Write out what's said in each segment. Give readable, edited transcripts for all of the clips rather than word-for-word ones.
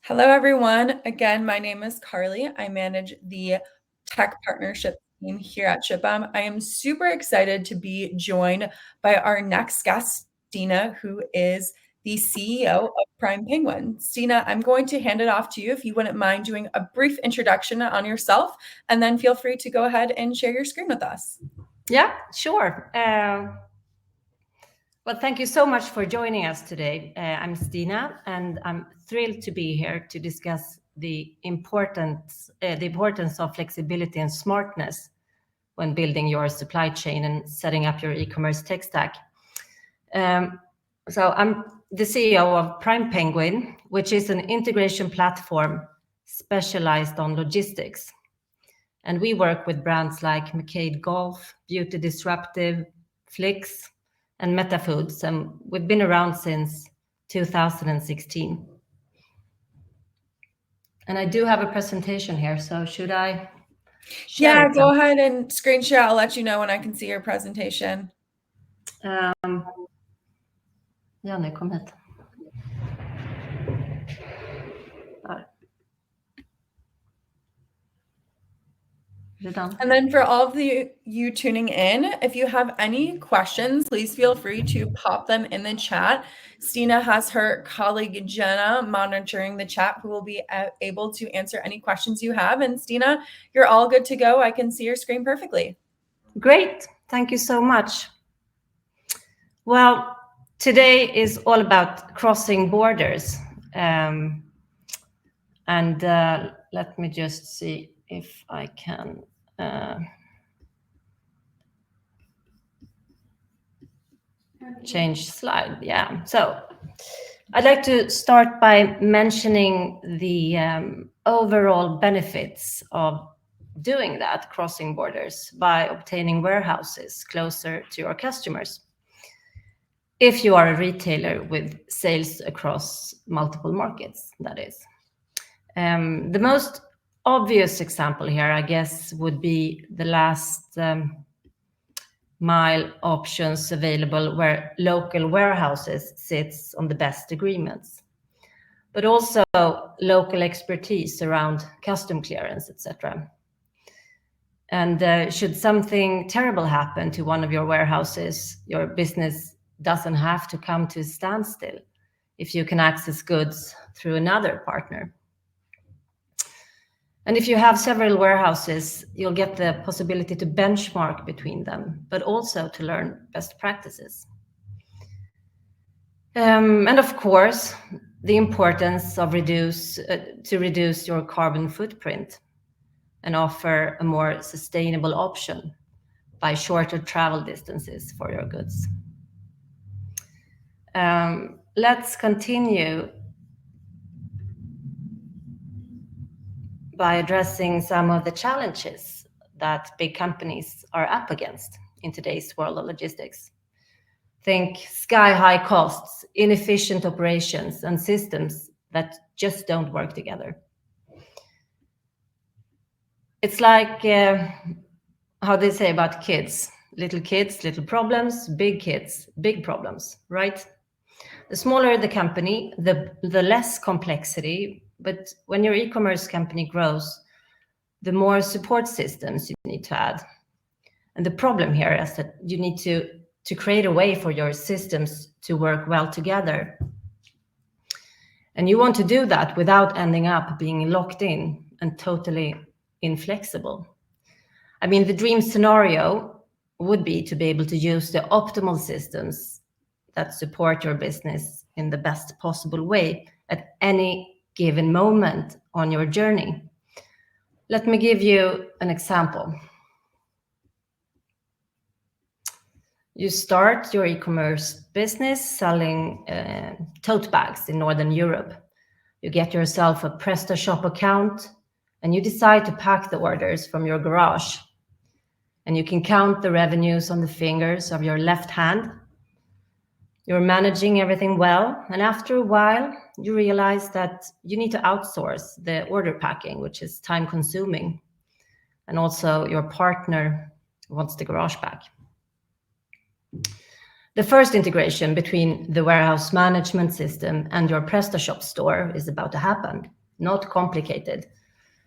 Hello, everyone. Again, my name is Carly. I manage the tech partnership team here at ShipM. I am super excited to be joined by our next guest, Stina, who is the CEO of Prime Penguin. Stina, I'm going to hand it off to you if you wouldn't mind doing a brief introduction on yourself, and then feel free to go ahead and share your screen with us. Yeah, sure. Well, thank you so much for joining us today. I'm Stina, and I'm thrilled to be here to discuss the importance of flexibility and smartness when building your supply chain and setting up your e-commerce tech stack. So I'm the CEO of Prime Penguin, which is an integration platform specialized on logistics. And we work with brands like McCade Golf, Beauty Disruptive, Flix, and Meta Foods, and we've been around since 2016. And I do have a presentation here, so should I share Yeah, it? go ahead and screen share. I'll let you know when I can see your presentation. Janne, kom hit. And then for all of you tuning in, if you have any questions, please feel free to pop them in the chat. Stina has her colleague Jenna monitoring the chat, who will be able to answer any questions you have. And Stina, you're all good to go. I can see your screen perfectly. Great. Thank you so much. Well, today is all about crossing borders. Let me just see if I can change slide. Yeah. So I'd like to start by mentioning the overall benefits of doing that, crossing borders, by obtaining warehouses closer to your customers. If you are a retailer with sales across multiple markets, that is. The most obvious example here, I guess, would be the last mile options available where local warehouses sits on the best agreements, but also local expertise around custom clearance, etc. And should something terrible happen to one of your warehouses, your business doesn't have to come to a standstill if you can access goods through another partner. And if you have several warehouses, you'll get the possibility to benchmark between them, but also to learn best practices. And of course, the importance of to reduce your carbon footprint and offer a more sustainable option by shorter travel distances for your goods. Let's continue by addressing some of the challenges that big companies are up against in today's world of logistics. Think sky-high costs, inefficient operations, and systems that just don't work together. It's like how they say about kids, little problems, big kids, big problems, right? The smaller the company, the less complexity, but when your e-commerce company grows, the more support systems you need to add. And the problem here is that you need to create a way for your systems to work well together. And you want to do that without ending up being locked in and totally inflexible. I mean, the dream scenario would be to be able to use the optimal systems that support your business in the best possible way at any given moment on your journey. Let me give you an example. You start your e-commerce business selling tote bags in Northern Europe. You get yourself a PrestaShop account and you decide to pack the orders from your garage. And you can count the revenues on the fingers of your left hand. You're managing everything well, and after a while, you realize that you need to outsource the order packing, which is time-consuming. And also, your partner wants the garage back. The first integration between the warehouse management system and your PrestaShop store is about to happen. Not complicated,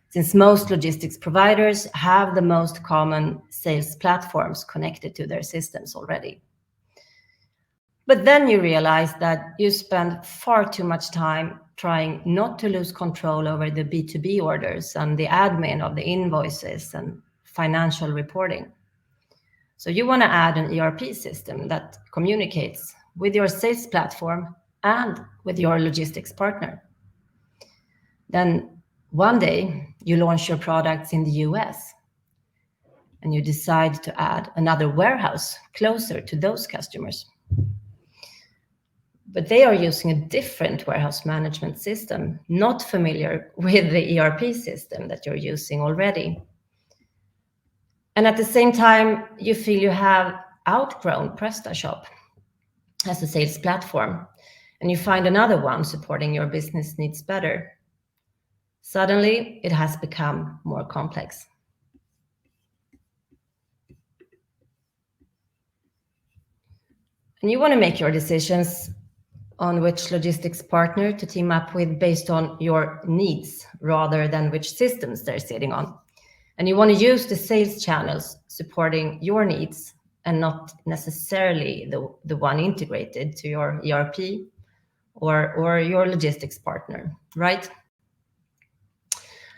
since most logistics providers have the most common sales platforms connected to their systems already. But then you realize that you spend far too much time trying not to lose control over the B2B orders and the admin of the invoices and financial reporting. So you want to add an ERP system that communicates with your sales platform and with your logistics partner. Then one day you launch your products in the US and you decide to add another warehouse closer to those customers. But they are using a different warehouse management system, not familiar with the ERP system that you're using already. And at the same time, you feel you have outgrown PrestaShop as a sales platform, and you find another one supporting your business needs better. Suddenly, it has become more complex. And you want to make your decisions on which logistics partner to team up with based on your needs rather than which systems they're sitting on. And you want to use the sales channels supporting your needs and not necessarily the one integrated to your ERP or your logistics partner, right?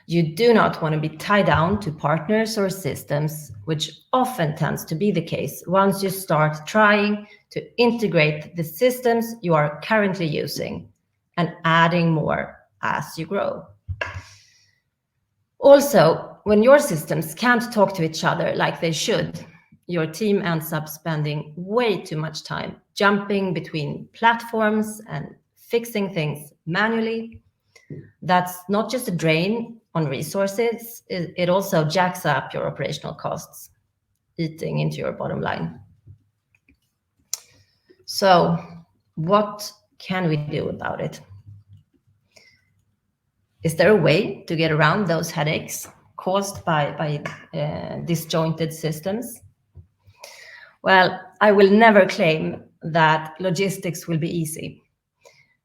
You do not want to be tied down to partners or systems, which often tends to be the case once you start trying to integrate the systems you are currently using and adding more as you grow. Also, when your systems can't talk to each other like they should, your team ends up spending way too much time jumping between platforms and fixing things manually. That's not just a drain on resources, it also jacks up your operational costs, eating into your bottom line. So, what can we do about it? Is there a way to get around those headaches caused by disjointed systems? Well, I will never claim that logistics will be easy.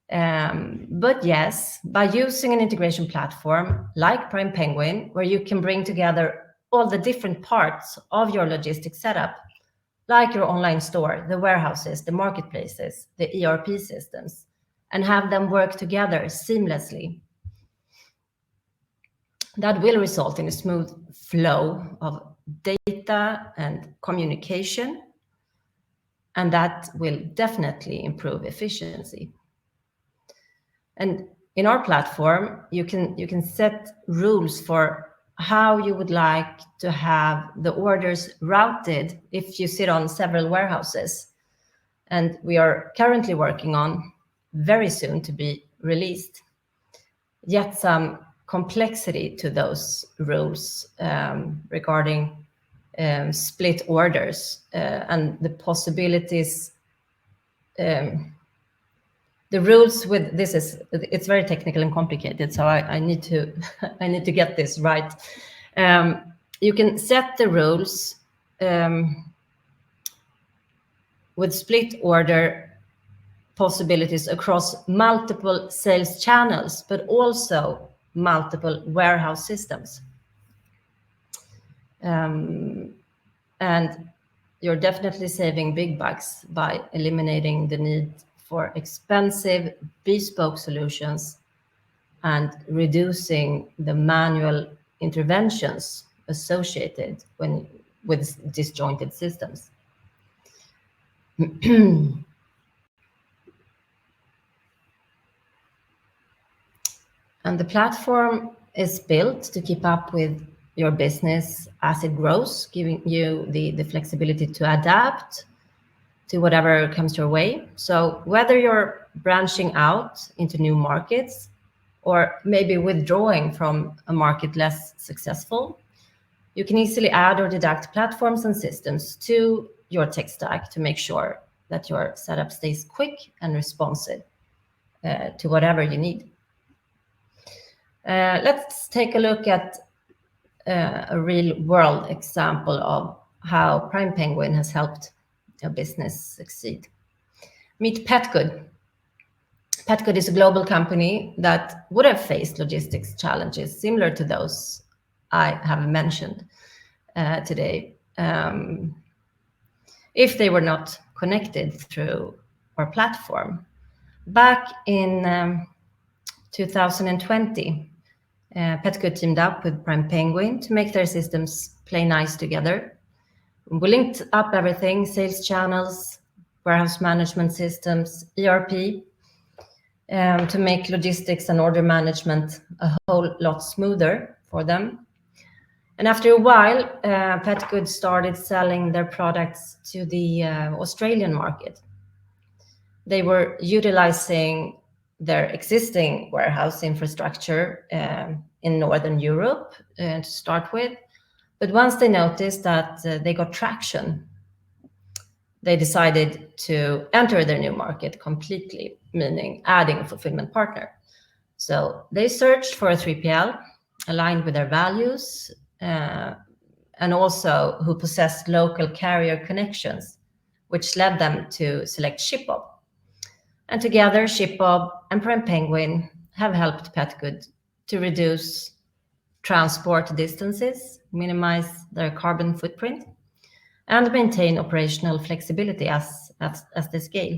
But yes, by using an integration platform like Prime Penguin, where you can bring together all the different parts of your logistics setup, like your online store, the warehouses, the marketplaces, the ERP systems, and have them work together seamlessly, that will result in a smooth flow of data and communication, and that will definitely improve efficiency. And in our platform, you can set rules for how you would like to have the orders routed if you sit on several warehouses. And we are currently working on, very soon to be released, yet some complexity to those rules regarding split orders and the possibilities. The rules with this it's very technical and complicated, so I need to I need to get this right. You can set the rules with split order possibilities across multiple sales channels, but also multiple warehouse systems. And you're definitely saving big bucks by eliminating the need for expensive bespoke solutions and reducing the manual interventions associated with disjointed systems. And the platform is built to keep up with your business as it grows, giving you the flexibility to adapt to whatever comes your way. So whether you're branching out into new markets or maybe withdrawing from a market less successful, you can easily add or deduct platforms and systems to your tech stack to make sure that your setup stays quick and responsive to whatever you need. Let's take a look at a real world example of how Prime Penguin has helped a business succeed. Meet Petgood. Petgood is a global company that would have faced logistics challenges similar to those I have mentioned today, if they were not connected through our platform. Back in 2020, Petgood teamed up with Prime Penguin to make their systems play nice together. We linked up everything: sales channels, warehouse management systems, ERP, to make logistics and order management a whole lot smoother for them. And after a while, Petgood started selling their products to the Australian market. They were utilizing their existing warehouse infrastructure in Northern Europe to start with. But once they noticed that they got traction, they decided to enter their new market completely, meaning adding a fulfillment partner. So they searched for a 3PL aligned with their values and also who possessed local carrier connections, which led them to select ShipBob. And together, ShipBob and Prime Penguin have helped Petgood to reduce transport distances, minimize their carbon footprint, and maintain operational flexibility as they scale.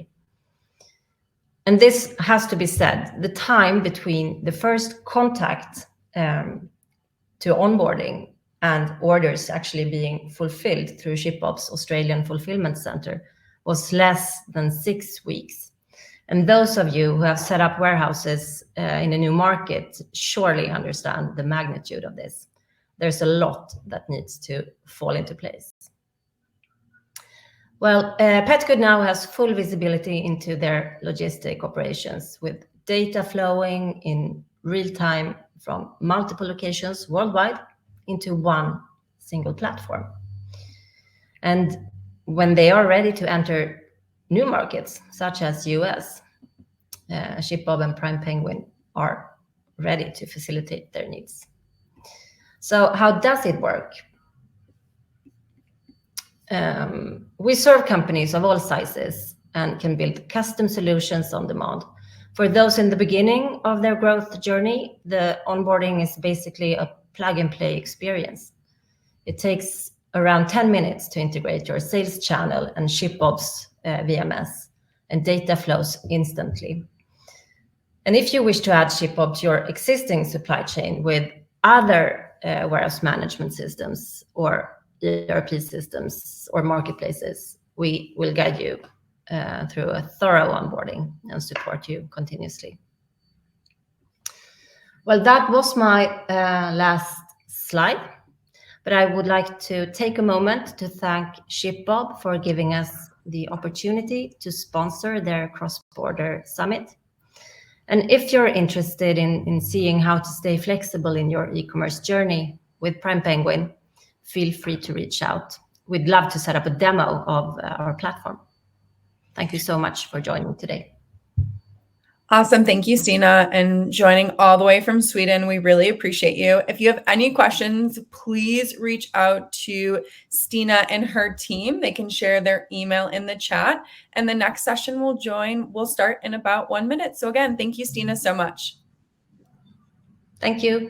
And this has to be said, the time between the first contact to onboarding and orders actually being fulfilled through ShipBob's Australian fulfillment center was less than 6 weeks. And those of you who have set up warehouses in a new market surely understand the magnitude of this. There's a lot that needs to fall into place. Well, Petgood now has full visibility into their logistic operations with data flowing in real time from multiple locations worldwide into one single platform. And when they are ready to enter new markets, such as US, ShipBob and Prime Penguin are ready to facilitate their needs. So how does it work? We serve companies of all sizes and can build custom solutions on demand. For those in the beginning of their growth journey, the onboarding is basically a plug-and-play experience. It takes around 10 minutes to integrate your sales channel and ShipBob's VMS, and data flows instantly. And if you wish to add ShipBob to your existing supply chain with other warehouse management systems or ERP systems or marketplaces, we will guide you through a thorough onboarding and support you continuously. Well, that was my last slide, but I would like to take a moment to thank ShipBob for giving us the opportunity to sponsor their cross-border summit. And if you're interested in seeing how to stay flexible in your e-commerce journey with Prime Penguin, feel free to reach out. We'd love to set up a demo of our platform. Thank you so much for joining today. Awesome. Thank you, Stina, and joining all the way from Sweden. We really appreciate you. If you have any questions, please reach out to Stina and her team. They can share their email in the chat, and the next session we'll start in about 1 minute. So again, thank you, Stina, so much. Thank you.